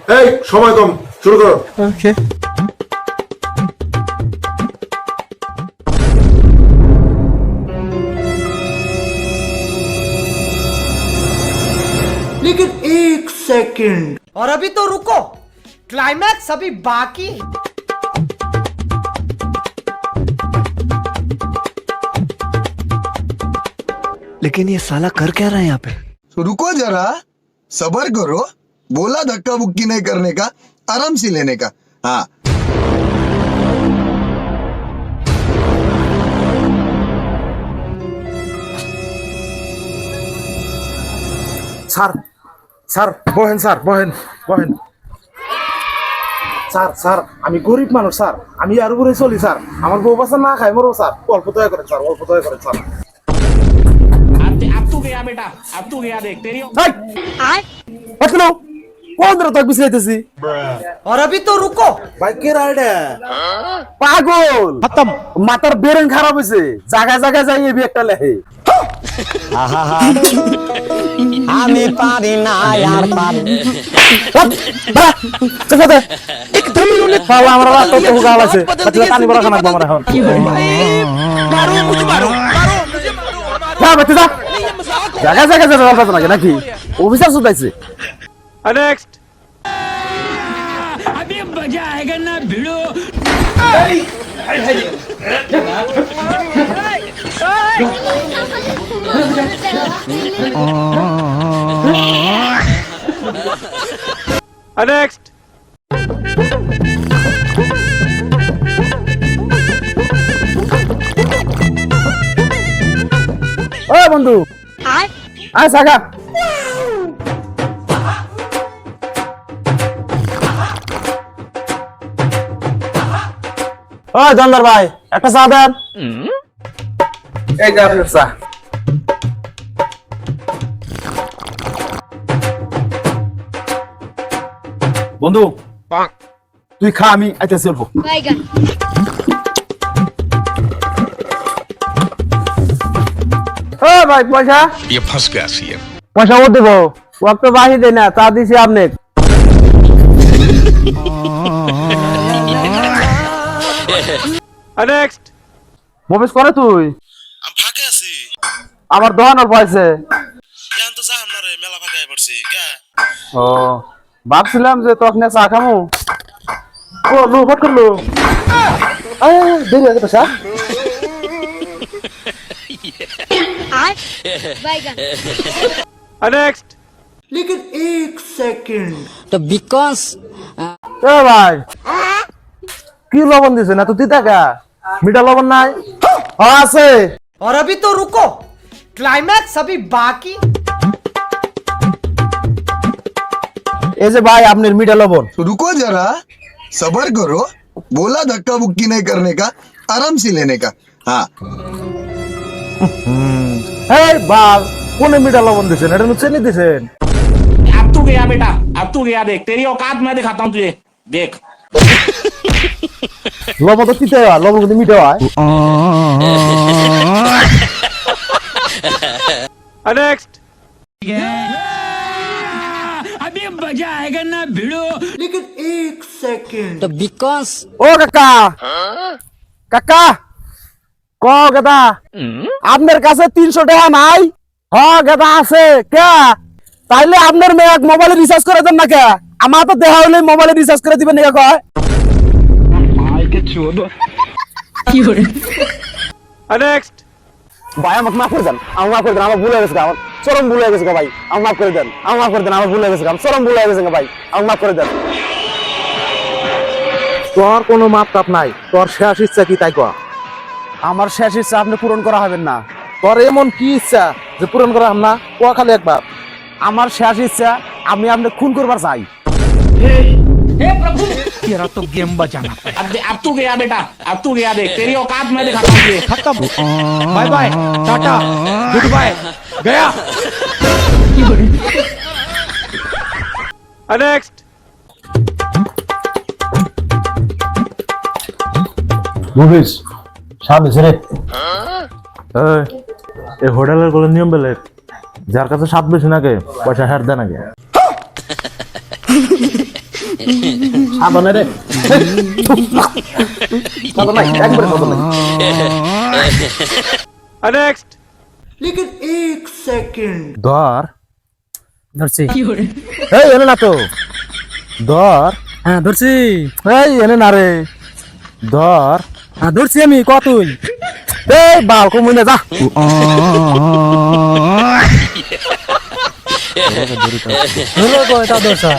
এই সময় কম, শুরু করো। ওকে। लेकिन एक सेकंड और अभी तो रुको, क्लाइमैक्स अभी बाकी है। लेकिन ये साला कर क्या रहा है यहाँ पे? तो रुको जरा, सबर करो। बोला धक्का बुक्की नहीं करने का, आराम से लेने का। हाँ, স্যার স্যার বহেন, স্যার বহেন বহেন। স্যার স্যার আমি গরিব মানুষ স্যার, আমি আর উপরে চলি স্যার। আমার বউ বাচ্চা না খাই মরো স্যার, অল্প দয়া করেন স্যার, অল্প দয়া করেন স্যার। अब तू गया बेटा, अब तू गया देख तेरी কোন ধরে তোকে বিছাইতেছি? और अभी तो रुको, বাইকের আইডা পাগল খতম, মাথার বেরেন খারাপ হইছে, জায়গায় জায়গায় যাই এই একটা লেহে। আমি পারি না यार পারি। চলে একদম ইউনিক পাওয়া আমার রাত তো গাল আছে, আচ্ছা পানি বড় খানা আমার এখন। मारो मुझे मारो, मारो मुझे मारो, मारो। যা বেটা যা, জায়গায় জায়গায় যাবে অল্প নাকি নাকি অফিসার সুদাইছে। नेक्स्ट अभी मजा आएगा ना भिड़ो। नेक्स्ट ও বন্ধু আয় সাগা। ও জন্দার ভাই একটা চা দেন। এই যে আপনার চা। বন্ধু তুই খা, আমি আইতেছি অল্প। ও ভাই পয়সা ये फंस गया सीएम। পয়সা ও দেবো, ও তো বাহি দেয় না, চা দিছি আপনি। नेक्स्ट মোবিস করে তুই? আমি ফাঁকে আছি, আমার দোকান অল্প আছে। এখন তো যাম না রে, মেলা ফাঁকায় পড়ছি কে। ও ভাবছিলাম যে তখন চা খামু। ও লো ভট করলো, দেরি হয়ে গেছে। नेक्स्ट लेकिन एक सेकंड तो बिकॉज এ ভাই কি লবণ দিছে না তো তিতা কা? মিঠা লবণ নাই? হ্যাঁ আছে। और अभी तो रुको, क्लाइमैक्स अभी बाकी। এই যে ভাই আপনার মিঠা লবণ। तो रुको जरा, सबर करो। बोला धक्का बुक्की नहीं करने का, आराम से लेने का। हाँ, এই বাল কোনে মিঠা লবণ দিছেন? এটা চিনি দিছেন? अब तू गया बेटा, अब तू गया देख तेरी औकात मैं दिखाता हूँ तुझे देख। লবণ তো তিতা হয়, লবণ কিন্তু মিঠা হয়। नेक्स्ट अभी मजा आएगा ना भिड़ो। लेकिन एक सेकंड तो बिकॉज ও কাকা কাকা ক গেদা আপনার কাছে 300 টাকা নাই? হ্যাঁ গেদা আছে। কে তাইলে আপনার মেয়ে মোবাইলে রিচার্জ করে দেন না কে? আমার তো দেখা হইলে মোবাইলে রিচার্জ করে দিবেন না কয়। नेक्स्ट ভাই আমাকে মাফ করে দেন, আমার মাফ করে দেন, আমার ভুল হয়ে গেছে, আমার চরম ভুল হয়ে গেছে ভাই, আমার মাফ করে দেন, আমার মাফ করে দেন, আমার ভুল হয়ে গেছে, আমার চরম ভুল হয়ে গেছে ভাই, আমার মাফ করে দেন। তোর কোনো মাপ টাপ নাই, তোর শেষ ইচ্ছা কি তাই কর। আমার শেষ ইচ্ছা আপনি পূরণ করা হবেন না। তোর এমন কি ইচ্ছা যে পূরণ করা হবে না? ক খালি একবার। আমার শেষ ইচ্ছা আমি আপনি খুন করবার চাই। अब तू गया बेटा, अब तू गया देख तेरी औकात मैं दिखाता हूँ तुझे। खत्म। Bye bye, tata, goodbye, गया। नेक्स्ट মুভিস সামনে ছেড়ে। এই হোটেলের কোনো নিয়ম বেলেগ, যার কাছে 7 বেশি নাকি পয়সা হার দেন আগে। সাবধানে রে সাবধানে একবারে সাবধানে लेकिन एक सेकंड ধর ধরছি এই এনে না তো ধর হ্যাঁ ধরছি এই এনে না রে ধর হ্যাঁ ধরছি আমি কতই এই বাল কমুনে যা হলো তো এটা ধরছা